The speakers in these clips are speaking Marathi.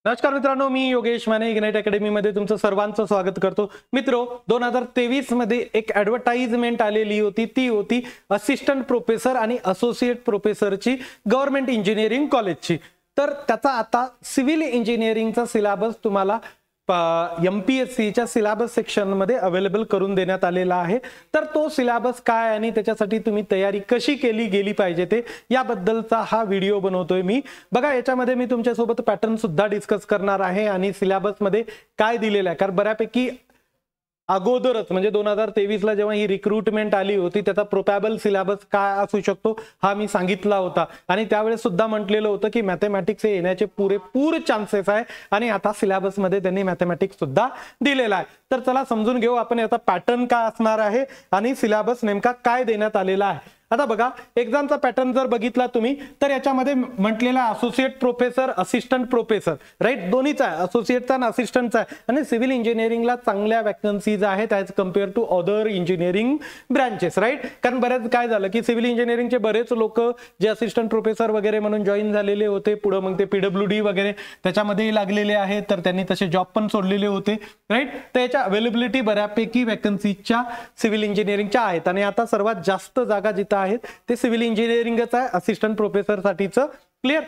नमस्कार मित्रांनो, मी योगेश माने इग्नाइट अकॅडमीमध्ये तुमचं सर्वांचं स्वागत करतो. मित्रो, 2023 मध्ये एक ॲडव्हर्टाइजमेंट आलेली होती, ती होती असिस्टंट प्रोफेसर आणि असोसिएट प्रोफेसरची गव्हर्नमेंट इंजिनिअरिंग कॉलेजची. तर त्याचा आता सिव्हिल इंजिनिअरिंगचा सिलेबस तुम्हाला MPSCच्या सिलेबस सेक्शनमध्ये अवेलेबल करून देण्यात आलेला आहे. तर तो सिलेबस काय आणि त्याच्यासाठी तुम्ही तयारी कशी केली गेली पाहिजे ते याबद्दलचा हा व्हिडिओ बनवतोय मी. बघा, याच्यामध्ये मी तुमच्यासोबत पॅटर्न सुद्धा डिस्कस करणार आहे आणि सिलेबसमध्ये काय दिलेलं आहे, कारण बऱ्यापैकी अगोदरच म्हणजे 2023 ला जेव्हा ही रिक्रुटमेंट आली होती त्याचा प्रोबॅबल सिलेबस काय असू शकतो हा मी सांगितला होता आणि त्यावेळेस सुद्धा म्हटलेलं होतं की मॅथमॅटिक्स हे येण्याचे पुरेपूर चान्सेस आहे आणि आता सिलेबसमध्ये त्यांनी मॅथमॅटिक्स सुद्धा दिलेला आहे. तर चला समजून घेऊ आपण याचा पॅटर्न काय असणार आहे आणि सिलेबस नेमका काय देण्यात आलेला आहे. आता बघा, एक्झामचा पॅटर्न जर बघितला तुम्ही तर याच्यामध्ये म्हटलेला associate professor, assistant professor, right, दोन्हीचा आहे, असोसिएटचा आणि असिस्टंटचा आहे. आणि सिव्हिल इंजिनिअरिंगला चांगल्या वॅकन्सीज आहेत as compare to other engineering branches, right. कारण बरेच काय झालं की सिव्हिल इंजिनिअरिंगचे बरेच लोक जे असिस्टंट प्रोफेसर वगैरे म्हणून जॉईन झालेले होते, पुढे मग ते PWD वगैरे त्याच्यामध्येही लागलेले आहेत, तर त्यांनी तसे जॉब पण सोडलेले होते, राईट. तर याच्या अवेलेबिलिटी बऱ्यापैकी वॅकन्सीच्या सिव्हिल इंजिनिअरिंगच्या आहेत आणि आता सर्वात जास्त जागा जिथं आहेत ते सिव्हिल इंजिनिअरिंगच आहे असिस्टंट प्रोफेसर साठीचं. क्लिअर.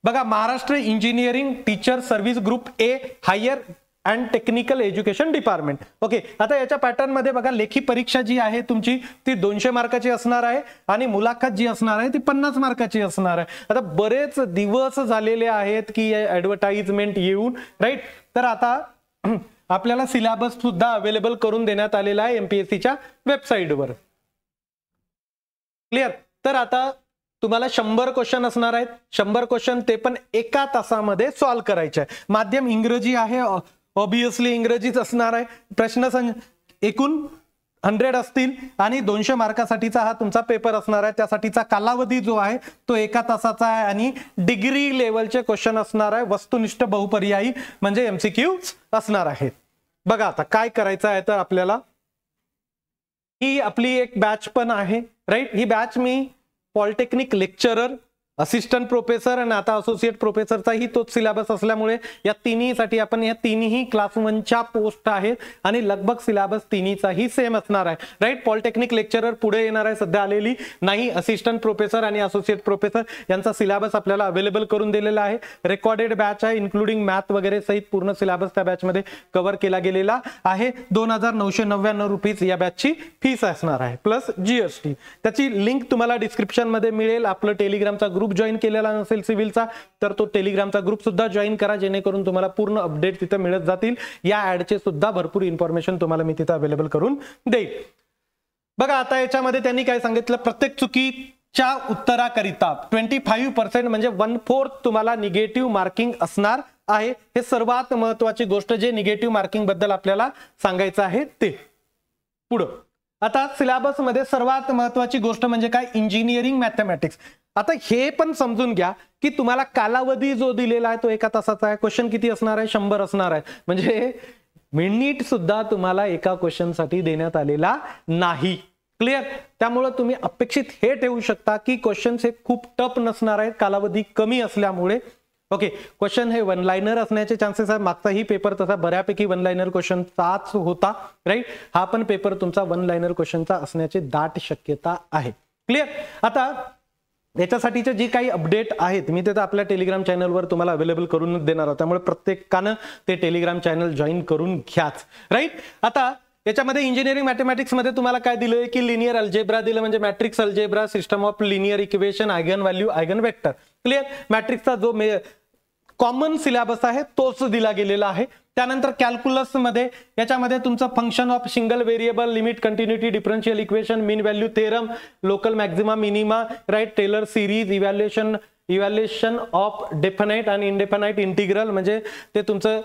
बघा, Maharashtra engineering teacher service group A higher and technical education department. Okay, आता याच्या पॅटर्न मध्ये बघा, लेखी परीक्षा जी आहे तुमची ती 200 मार्काची असणार आहे आणि मुलाखत जी असणार आहे ती 50 मार्काची असणार आहे. आता बरेच दिवस झालेले आहेत की ॲडव्हर्टाइजमेंट येऊन, राईट. तर आता आपल्याला सिलेबस सुद्धा अवेलेबल करून देण्यात आलेला आहे MPSCच्या वेबसाईटवर. क्लिअर. तर आता तुम्हाला 100 क्वेश्चन असणार आहेत, 100 क्वेश्चन ते पण एका तासामध्ये सॉल्व्ह करायचे आहे. माध्यम इंग्रजी आहे, ऑब्विसली इंग्रजीच असणार आहे. प्रश्न एकूण 100 असतील आणि 200 मार्कासाठीचा हा तुमचा पेपर असणार आहे. त्यासाठीचा कालावधी जो आहे तो एका तासाचा आहे आणि डिग्री लेवलचे क्वेश्चन असणार आहे. वस्तुनिष्ठ बहुपर्यायी म्हणजे MCQ असणार आहेत. बघा, आता काय करायचं आहे तर आपल्याला ही आपली एक बॅच पण आहे, राईट. ही बॅच मी पॉलिटेक्निक लेक्चरर, असिस्टंट प्रोफेसर आणि आता असोसिएट प्रोफेसरचाही तोच सिलेबस असल्यामुळे या तिन्हीसाठी आपण या तिन्ही क्लास 1च्या पोस्ट आहेत आणि लगभग सिलेबस तिन्हीचाही सेम असणार आहे, राईट. पॉलिटेक्निक लेक्चरर पुढे येणार आहे, सध्या आलेली नाही. असिस्टंट प्रोफेसर आणि असोसिएट प्रोफेसर यांचा सिलेबस आपल्याला अवेलेबल करून दिलेला आहे. रेकॉर्डेड बॅच आहे, इन्क्लुडिंग मॅथ वगैरे सहित पूर्ण सिलेबस त्या बॅचमध्ये कव्हर केला गेलेला आहे. 2999 रुपीज या बॅचची फीस असणार आहे प्लस GST. त्याची लिंक तुम्हाला डिस्क्रिप्शन मध्ये मिळेल. आपलं टेलिग्रामचा ग्रुप जॉईन केलेला नसेल सिव्हिलचा तर तो टेलिग्रामचा ग्रुप सुद्धा जॉईन करा, जेणेकरून तुम्हाला पूर्ण अपडेट तिथे मिळत जातील. या ऍडचे सुद्धा भरपूर इन्फॉर्मेशन तुम्हाला मी तिथे अवेलेबल करून देईल. बघा, आता याच्यामध्ये त्यांनी काय सांगितलं, प्रत्येक चुकीच्या उत्तराकरिता 25% म्हणजे 1/4 तुम्हाला निगेटिव्ह मार्किंग असणार आहे. हे सर्वात महत्वाची गोष्ट जे निगेटिव्ह मार्किंग बद्दल आपल्याला सांगायचं आहे ते. पुढं आता सिलेबस मध्ये सर्वात महत्वाची गोष्ट म्हणजे काय, इंजिनिअरिंग मॅथमॅटिक्स. आता हे पण समजून घ्या की तुम्हाला कालावधी जो दिलेला आहे तो एका तासाचा आहे. क्वेश्चन किती असणार आहे, 100 असणार आहे. म्हणजे मिनिट सुद्धा तुम्हाला एका क्वेश्चन साठी देण्यात आलेला नाही. क्लिअर. त्यामुळे तुम्ही अपेक्षित हे ठेवू शकता की क्वेश्चन्स हे खूप टफ नसणार आहेत, कालावधी कमी असल्यामुळे. ओके, क्वेश्चन हे वन लाइनर असण्याचे चान्सेस आहे. मागचाही पेपर तसा बऱ्यापैकी वन लाइनर क्वेश्चनचाच होता, राईट. हा पण पेपर तुमचा वन लाइनर क्वेश्चनचा असण्याची दाट शक्यता आहे. क्लिअर. आता याच्यासाठीचे जी काही अपडेट आहेत मी ते आपल्या टेलिग्राम चॅनलवर तुम्हाला अवेलेबल करून देणार आहोत, त्यामुळे प्रत्येकानं ते टेलिग्राम चॅनल जॉईन करून घ्याच, राईट. आता याच्यामध्ये इंजिनिअरिंग मॅथमॅटिक्स मध्ये तुम्हाला काय दिलंय की लिनियर अल्जेब्रा दिलं, म्हणजे matrix algebra, system of linear equation, eigen value, eigen vector. Clear. मॅट्रिक्सचा जो कॉमन सिलेबस आहे तोच दिला गेलेला आहे. त्यानंतर कॅल्क्युलस मध्ये याच्यामध्ये तुमचं function of single variable, limit, continuity, differential equation, mean value theorem, local maxima minima, right, Taylor series, evaluation of definite आणि इनडेफिनाइट इंटिग्रल, म्हणजे ते तुमचं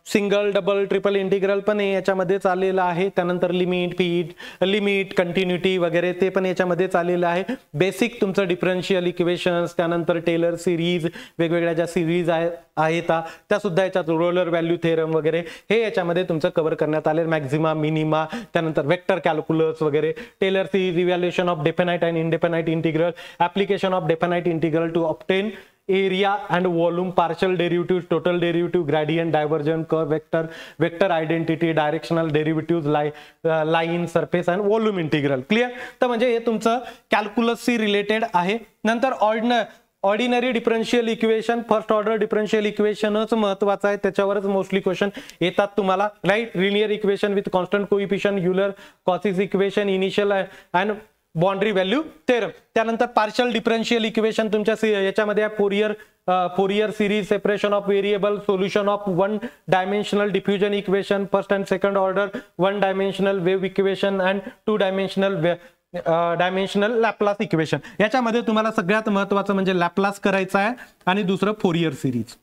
सिंगल, डबल, ट्रिपल इंटिग्रल पण याच्यामध्ये चाललेलं आहे. त्यानंतर लिमिट, कंटिन्युटी वगैरे ते पण याच्यामध्ये चाललेलं आहे. बेसिक तुमचं डिफरन्शियल इक्वेशन्स, त्यानंतर टेलर सिरीज, वेगवेगळ्या ज्या सिरीज आहेत त्या सुद्धा याच्यात, रोलर व्हॅल्यू थेरम वगैरे हे याच्यामध्ये तुमचं कव्हर करण्यात आले. मॅक्झिमा, मिनिमा, त्यानंतर वेक्टर कॅल्क्युलस वगैरे, Taylor series, evaluation of definite and indefinite integral, application of definite integral to obtain area and volume, partial derivative, total derivative, gradient, divergent, curve, vector, vector identity, directional derivative, line, surface and volume integral. Clear. तर म्हणजे हे तुमचं कॅल्क्युलसशी रिलेटेड आहे. नंतर ordinary differential equation, first order differential इक्वेशनच महत्वाचं आहे, त्याच्यावरच मोस्टली क्वेश्चन येतात तुम्हाला. Right. Linear equation with constant coefficient, Euler Cauchy's equation, initial and boundary value theorem. त्यानंतर पार्शियल डिफरन्शियल इक्वेशन तुमच्या याच्यामध्ये Fourier series, separation of variable, solution of one dimensional diffusion equation, first and second order one dimensional wave equation and two dimensional Laplace equation. याच्यामध्ये तुम्हाला सगळ्यात महत्वाचं म्हणजे लॅपलास करायचा आहे आणि दुसरं फोरियर सिरीज.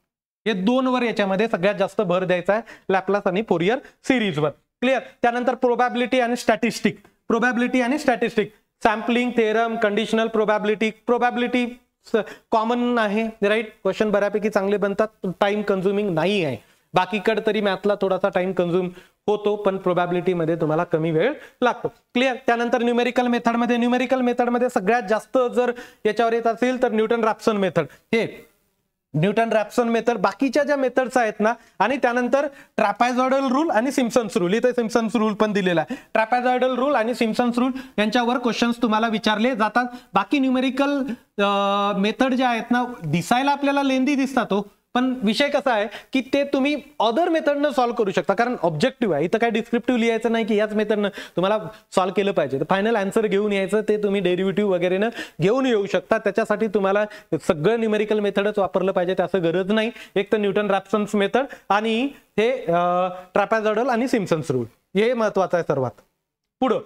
हे दोनवर याच्यामध्ये सगळ्यात जास्त भर द्यायचा आहे, लॅपलास आणि फोरियर सिरीजवर. क्लिअर. त्यानंतर प्रोबॅबिलिटी आणि statistic, sampling theorem, conditional probability common आहे. राईट. क्वेश्चन बऱ्यापैकी चांगले बनतात, टाइम कन्झ्युमिंग नाही आहे. बाकीकडे तरी मॅथला थोडासा टाइम कन्झ्युम होतो, पण प्रोबॅबिलिटी मध्ये तुम्हाला कमी वेळ लागतो. क्लिअर. त्यानंतर न्यूमेरिकल मेथडमध्ये सगळ्यात जास्त जर याच्यावर येत असेल तर न्यूटन रॅप्सन मेथड. हे न्यूटन रॅप्सन मेथड, बाकीच्या ज्या मेथड्स आहेत ना, आणि त्यानंतर ट्रॅपेझॉइडल रूल आणि सिम्पसन्स रूल. इथे सिम्पसन्स रूल पण दिलेला आहे. ट्रॅपेझॉइडल रूल आणि सिम्पसन्स रूल यांच्यावर क्वेश्चन्स तुम्हाला विचारले जातात. बाकी न्यूमेरिकल मेथड ज्या आहेत ना, दिसायला आपल्याला लेंदी दिसतात हो, पण विषय कसा आहे की ते तुम्ही अदर मेथडनं सॉल्व्ह करू शकता, कारण ऑब्जेक्टिव्ह आहे. इथं काय डिस्क्रिप्टिव्ह लिहायचं नाही की याच मेथडनं तुम्हाला सॉल्व्ह केलं पाहिजे. तर फायनल आन्सर घेऊन यायचं, ते तुम्ही डेरिव्हेटिव्ह वगैरेनं घेऊन येऊ शकता. त्याच्यासाठी तुम्हाला सगळं न्यूमेरिकल मेथडच वापरलं पाहिजे असं गरज नाही. एक तर न्यूटन रॅप्सन्स मेथड आणि हे ट्रॅपेझॉइडल आणि सिम्पसन्स रूल, हे महत्वाचं आहे सर्वात. पुढं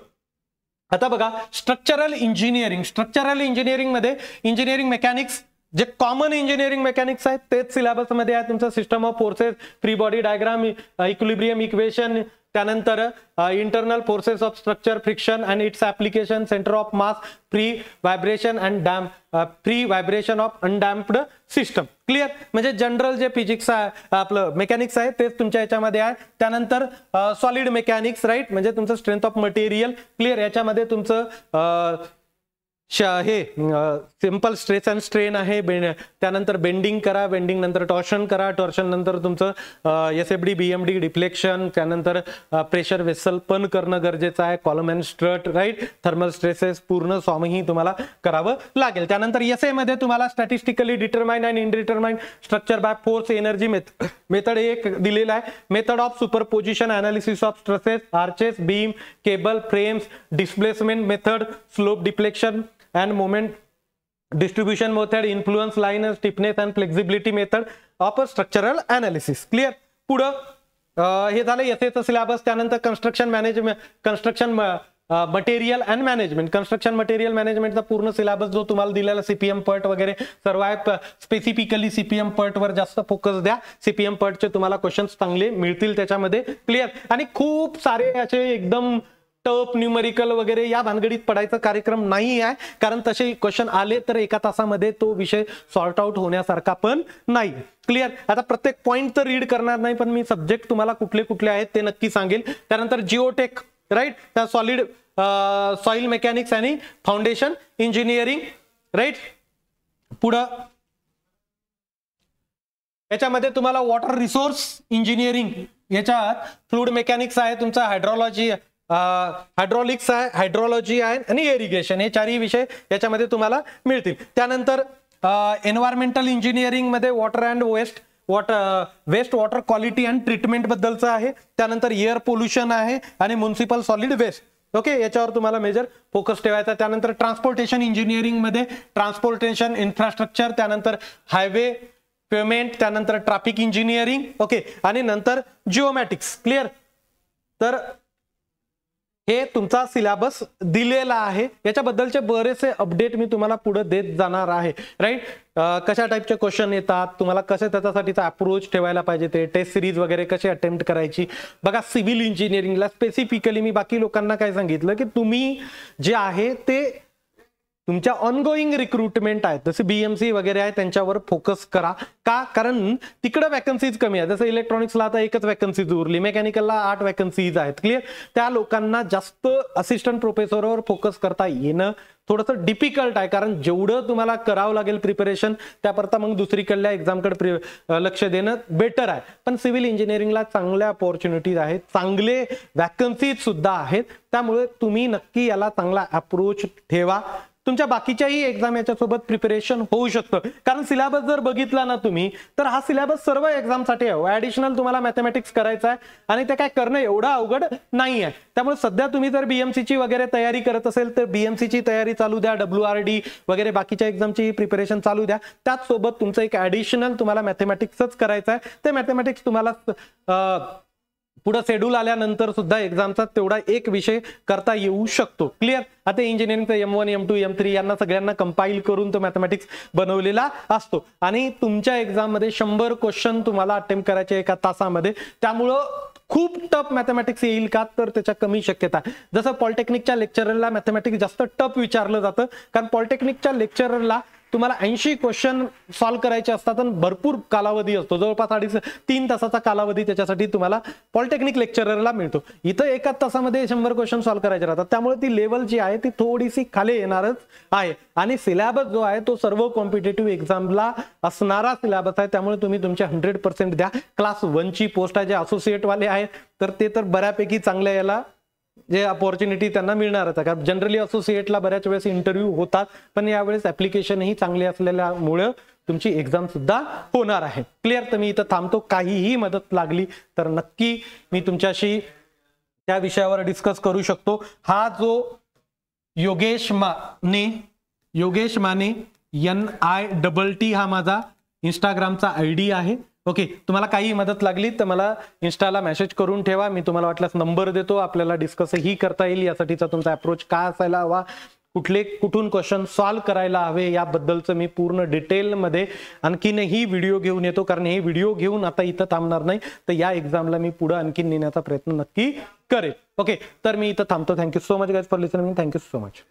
आता बघा स्ट्रक्चरल इंजिनिअरिंग मध्ये इंजिनिअरिंग मेकॅनिक्स, जे कॉमन इंजिनिअरिंग मेकॅनिक्स आहेत तेच सिलेबस मध्ये आहे तुमचं. System of forces, free body diagram, equilibrium equation, त्यानंतर internal forces of structure, friction and its application, centre of mass, free vibration of undamped system. Clear. म्हणजे जनरल जे फिजिक्स आहे, आपलं मेकॅनिक्स आहे, तेच तुमच्या याच्यामध्ये आहे. त्यानंतर सॉलिड मेकॅनिक्स, राईट, म्हणजे तुमचं स्ट्रेंथ ऑफ मटेरियल. क्लिअर. याच्यामध्ये तुमचं हे सिंपल स्ट्रेस अँड स्ट्रेन आहे. त्यानंतर बेंडिंग करा, बेंडिंग नंतर टॉर्शन करा, टॉर्शन नंतर तुमचं SFD, BMD, डिफ्लेक्शन, त्यानंतर प्रेशर वेसल पण करणं गरजेचं आहे, column and strut, right, thermal stresses पूर्ण सॉमही तुम्हाला करावं लागेल. त्यानंतर SA मध्ये तुम्हाला statistically determinate and indeterminate structure by force energy method एक दिलेला आहे. Method of superposition, analysis of stresses, arches, beam, cable, frames, displacement method, slope deflection and moment distribution method, influence line, stiffness and flexibility method of structural analysis. Clear. पुढं हे झालं एसएचं सिलेबस. त्यानंतर construction material and management. Construction material मॅनेजमेंटचा पूर्ण सिलेबस जो तुम्हाला दिलेला, CPM पट वगैरे सर्व आहे. स्पेसिफिकली CPM पट वर जास्त फोकस द्या. CPM पटचे तुम्हाला क्वेश्चन्स चांगले मिळतील त्याच्यामध्ये. क्लिअर. आणि खूप सारे याचे एकदम टफ न्यूमेरिकल वगैरे या भानगडीत पडायचा कार्यक्रम नाही आहे, कारण तसे क्वेश्चन आले तर एका तासामध्ये तो विषय सॉर्ट आउट होण्यासारखा पण नाही. क्लिअर. आता प्रत्येक पॉइंट तर रीड करणार नाही, पण मी सब्जेक्ट तुम्हाला कुठले कुठले आहेत ते नक्की सांगेल. त्यानंतर जिओटेक, राईट, त्या सॉलिड सॉइल मेकॅनिक्स आणि फाउंडेशन इंजिनिअरिंग, राईट. पुढं याच्यामध्ये तुम्हाला वॉटर रिसोर्स इंजिनिअरिंग, याच्यात फ्लूइड मेकॅनिक्स आहे तुमचा, हायड्रॉलिक्स आहे, हायड्रॉलॉजी आहे आणि इरिगेशन, हे चारही विषय याच्यामध्ये तुम्हाला मिळतील. त्यानंतर एन्व्हायरमेंटल इंजिनिअरिंग मध्ये water and waste water quality and treatment बद्दलचं आहे. त्यानंतर एअर पोल्युशन आहे आणि म्युनिसिपल सॉलिड वेस्ट. ओके, याच्यावर तुम्हाला मेजर फोकस ठेवायचा. त्यानंतर ट्रान्सपोर्टेशन इंजिनिअरिंग मध्ये ट्रान्सपोर्टेशन इन्फ्रास्ट्रक्चर, त्यानंतर हायवे पेमेंट, त्यानंतर ट्रॅफिक इंजिनिअरिंग. ओके, आणि नंतर जिओमॅटिक्स. क्लिअर. तर हे तुमचा सिलेबस दिलेला आहे. याच्याबद्दलचे बरेचसे अपडेट मी तुम्हाला पुढे देत जाणार आहे. राईट. कशा टाईपचे क्वेश्चन येतात, तुम्हाला कसे त्याच्यासाठीचा अप्रोच ठेवायला पाहिजे, ते टेस्ट सिरीज वगैरे कशी अटेम्प्ट करायची. बघा सिव्हिल इंजिनिअरिंगला स्पेसिफिकली मी बाकी लोकांना काय सांगितलं की तुम्ही जे आहे ते तुमच्या ऑनगोईंग रिक्रुटमेंट आहेत जसे BMC वगैरे आहे त्यांच्यावर फोकस करा. का? कारण तिकडे वॅकन्सीज कमी आहे. जसं इलेक्ट्रॉनिक्सला आता एकच वॅकन्सीज उरली, मेकॅनिकलला 8 वॅकन्सीज आहेत. क्लिअर? त्या लोकांना जास्त असिस्टंट प्रोफेसरवर फोकस करता येणं थोडंसं डिफिकल्ट आहे, कारण जेवढं तुम्हाला करावं लागेल प्रिपरेशन त्याकरता मग दुसरीकडल्या एक्झामकडे लक्ष देणं बेटर आहे. पण सिव्हिल इंजिनिअरिंगला चांगल्या अपॉर्च्युनिटीज आहेत, चांगले वॅकन्सीज सुद्धा आहेत. त्यामुळे तुम्ही नक्की याला चांगला अप्रोच ठेवा. तुमच्या बाकीच्याही एक्झाम याच्यासोबत प्रिपरेशन होऊ शकतं, कारण सिलेबस जर बघितला ना तुम्ही तर हा सिलेबस सर्व एक्झामसाठी आहे. ऍडिशनल तुम्हाला मॅथमॅटिक्स करायचं आहे आणि ते काय करणं एवढं अवघड नाही आहे. त्यामुळे सध्या तुम्ही जर BMCची वगैरे तयारी करत असेल तर BMCची तयारी चालू द्या, WRD वगैरे बाकीच्या एक्झामची प्रिपरेशन चालू द्या. त्याच सोबत तुमचं एक ऍडिशनल तुम्हाला मॅथमॅटिक्सच करायचं आहे. ते मॅथमॅटिक्स तुम्हाला पुढे शेड्यूल आल्यानंतर सुद्धा एक्झामचा तेवढा एक विषय करता येऊ शकतो. क्लिअर? आता इंजिनिअरिंगचा M1 M2 M3 यांना सगळ्यांना कंपाईल करून तो मॅथमॅटिक्स बनवलेला असतो आणि तुमच्या एक्झाम मध्ये 100 क्वेश्चन तुम्हाला अटेम्प्ट करायचे एका तासामध्ये. त्यामुळं खूप टफ मॅथमॅटिक्स येईल का? तर त्याच्या कमी शक्यता. जसं पॉलिटेक्निकच्या लेक्चररला मॅथमॅटिक्स जास्त टफ विचारलं जातं, कारण पॉलिटेक्निकच्या लेक्चररला तुम्हाला 80 क्वेश्चन सॉल्व्ह करायचे असतात आणि भरपूर कालावधी असतो, जवळपास 2.5-3 तासाचा कालावधी त्याच्यासाठी तुम्हाला पॉलिटेक्निक लेक्चररला मिळतो. इथं एका तासामध्ये 100 क्वेश्चन सॉल्व्ह करायचे राहतात. त्यामुळे ती लेवल जी आहे ती थोडीशी खाली येणारच आहे आणि सिलेबस जो आहे तो सर्व कॉम्पिटेटिव्ह एक्झामला असणारा सिलेबस आहे. त्यामुळे तुम्ही तुमचे 100% द्या. क्लास 1 ची पोस्ट आहे, जे असोसिएट वाले आहेत तर ते तर बऱ्यापैकी चांगल्या याला जे अपॉर्च्युनिटी त्यांना मिळणारच आहे, कारण जनरली असोसिएटला बऱ्याच वेळेस इंटरव्ह्यू होतात, पण यावेळेस ऍप्लिकेशनही चांगले असलेल्यामुळे तुमची एक्झाम सुद्धा होणार आहे. क्लिअर? तर मी इथं थांबतो. काहीही मदत लागली तर नक्की मी तुमच्याशी त्या विषयावर डिस्कस करू शकतो. हा जो योगेश माने NITT हा माझा इंस्टाग्रामचा ID आहे. ओके, तुम्हाला काही मदत लागली तर मला इन्स्टाला मेसेज करून ठेवा. मी तुम्हाला वाटल्यास नंबर देतो, आपल्याला डिस्कसही करता येईल. यासाठीचा तुमचा अप्रोच काय असायला हवा, कुठून क्वेश्चन सॉल्व्ह करायला हवे याबद्दलचं मी पूर्ण डिटेलमध्ये आणखीनही व्हिडिओ घेऊन येतो, कारण हे व्हिडिओ घेऊन आता इथं थांबणार नाही, तर या एक्झामला मी पुढे आणखीन नेण्याचा प्रयत्न नक्की करेल. ओके, तर मी इथं थांबतो. Thank you so much guys for listening. Thank you so much.